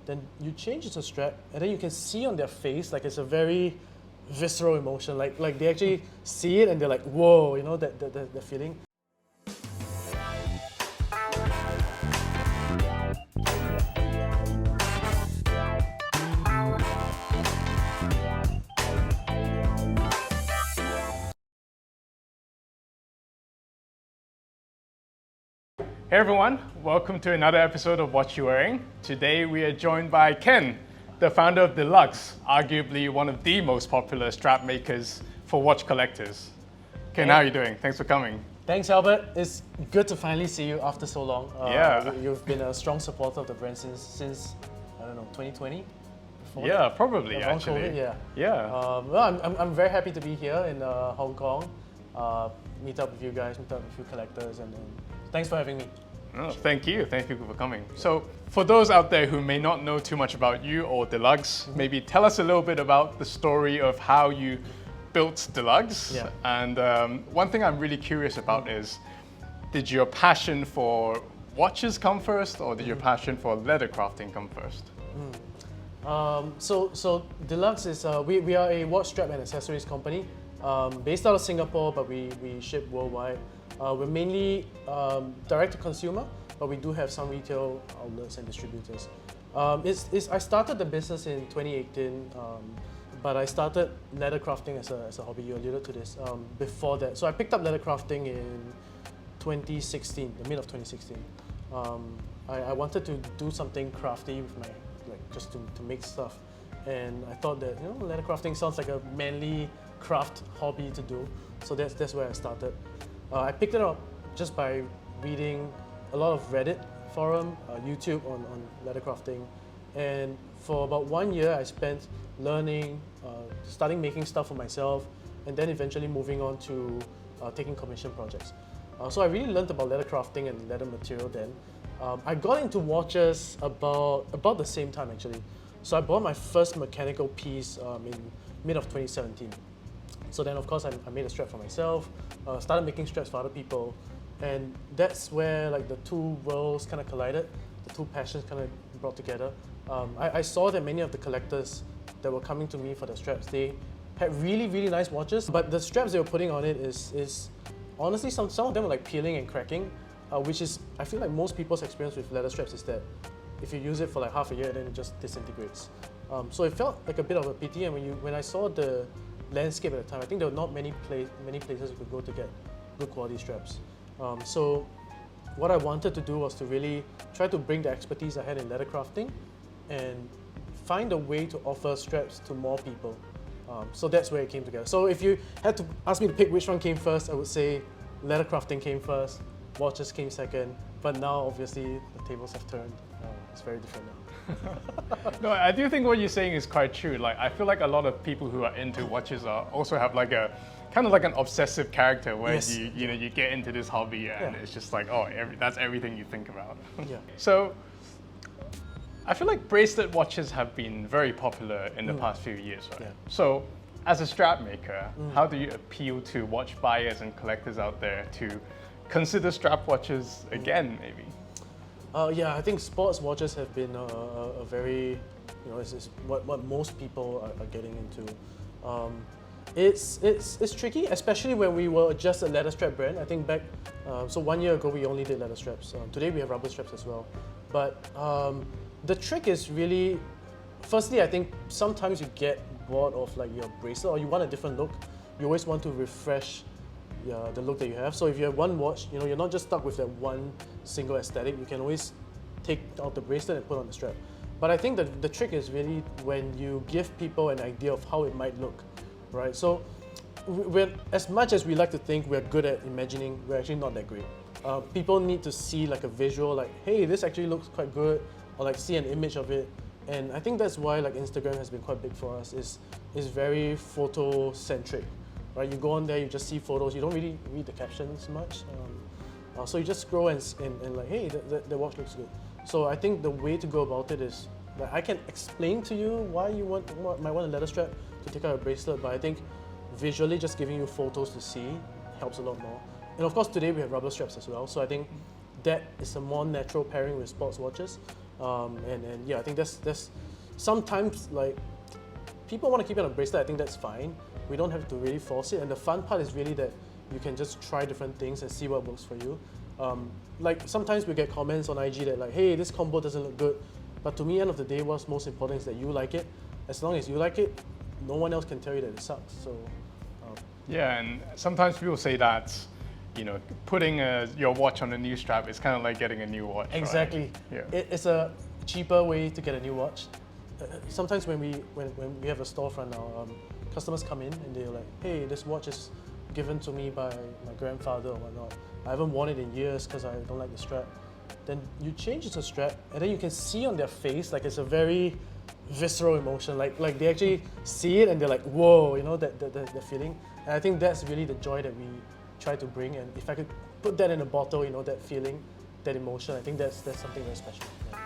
then you change it to strap, and then you can see on their face, like it's a very visceral emotion, like they actually see it and they're like, whoa, you know, that feeling. Hey everyone, welcome to another episode of What You Wearing. Today we are joined by Ken, the founder of Delugs, arguably one of the most popular strap makers for watch collectors. Ken, how are you doing? Thanks for coming. Thanks, Albert. It's good to finally see you after so long. Yeah. You've been a strong supporter of the brand since I don't know, 2020? Yeah, probably actually. COVID, yeah. Yeah. Well, I'm very happy to be here in Hong Kong, meet up with you guys, meet up with a few collectors, and thanks for having me. Oh, thank you for coming. So, for those out there who may not know too much about you or Delugs, maybe tell us a little bit about the story of how you built Delugs. Yeah. And one thing I'm really curious about is, did your passion for watches come first, or did your passion for leather crafting come first? So Deluxe is we are a watch strap and accessories company based out of Singapore, but we ship worldwide. We're mainly direct to consumer, but we do have some retail outlets and distributors. I started the business in 2018, but I started leather crafting as a hobby. You alluded to this before that. So I picked up leather crafting in 2016, the mid of 2016. I wanted to do something crafty with my, just to make stuff. And I thought that, you know, leather crafting sounds like a manly craft hobby to do. So that's where I started. I picked it up just by reading a lot of Reddit forum, YouTube on leather crafting. And for about 1 year, I spent learning, starting making stuff for myself, and then eventually moving on to taking commission projects. So I really learned about leather crafting and leather material then. I got into watches about the same time actually. So I bought my first mechanical piece in mid of 2017. So then of course I made a strap for myself, started making straps for other people, and that's where like the two worlds kind of collided, the two passions kind of brought together. I saw that many of the collectors that were coming to me for the straps, they had really, really nice watches, but the straps they were putting on it is honestly, some of them were like peeling and cracking, which is, I feel like most people's experience with leather straps is that if you use it for like half a year, then it just disintegrates. So it felt like a bit of a pity, and when I saw the landscape at the time, I think there were not many places you could go to get good quality straps. So what I wanted to do was to really try to bring the expertise I had in leather crafting and find a way to offer straps to more people. So that's where it came together. So if you had to ask me to pick which one came first, I would say leather crafting came first, watches came second, but now obviously the tables have turned. It's very different now. No, I do think what you're saying is quite true. Like, I feel like a lot of people who are into watches also have like a kind of like an obsessive character where Yes. you get into this hobby and it's just like, oh, that's everything you think about. Yeah. So I feel like bracelet watches have been very popular in the past few years, right? Yeah. So as a strap maker, how do you appeal to watch buyers and collectors out there to consider strap watches again, maybe? Yeah, I think sports watches have been a very, you know, it's what most people are getting into. It's tricky, especially when we were just a leather strap brand. I think back, so 1 year ago we only did leather straps. Today we have rubber straps as well. But the trick is really, firstly, I think sometimes you get bored of like your bracelet or you want a different look. You always want to refresh the look that you have. So if you have one watch, you know, you're not just stuck with that one single aesthetic. You can always take out the bracelet and put on the strap. But I think that the trick is really when you give people an idea of how it might look, right? So as much as we like to think we're good at imagining, we're actually not that great. People need to see like a visual, like, hey, this actually looks quite good, or like see an image of it. And I think that's why like Instagram has been quite big for us. Is very photo centric. Right, you go on there, you just see photos, you don't really read the captions much. So you just scroll and like, hey, the watch looks good. So I think the way to go about it is, like, I can explain to you why you might want a leather strap to take out a bracelet, but I think visually just giving you photos to see helps a lot more. And of course today we have rubber straps as well, so I think that is a more natural pairing with sports watches. And yeah, I think that's sometimes like people want to keep it on a bracelet. I think that's fine. We don't have to really force it. And the fun part is really that you can just try different things and see what works for you. Like sometimes we get comments on IG that like, hey, this combo doesn't look good. But to me, end of the day, what's most important is that you like it. As long as you like it, no one else can tell you that it sucks. So yeah, and sometimes people say that, you know, putting your watch on a new strap is kind of like getting a new watch. exactly. Right? Yeah. It's a cheaper way to get a new watch. Sometimes when we have a storefront now, customers come in and they're like, hey, this watch is given to me by my grandfather or whatnot. I haven't worn it in years because I don't like the strap. Then you change it to strap, and then you can see on their face like it's a very visceral emotion. Like they actually see it and they're like, whoa, you know, that feeling. And I think that's really the joy that we try to bring. And if I could put that in a bottle, you know, that feeling, that emotion, I think that's something very special. Yeah.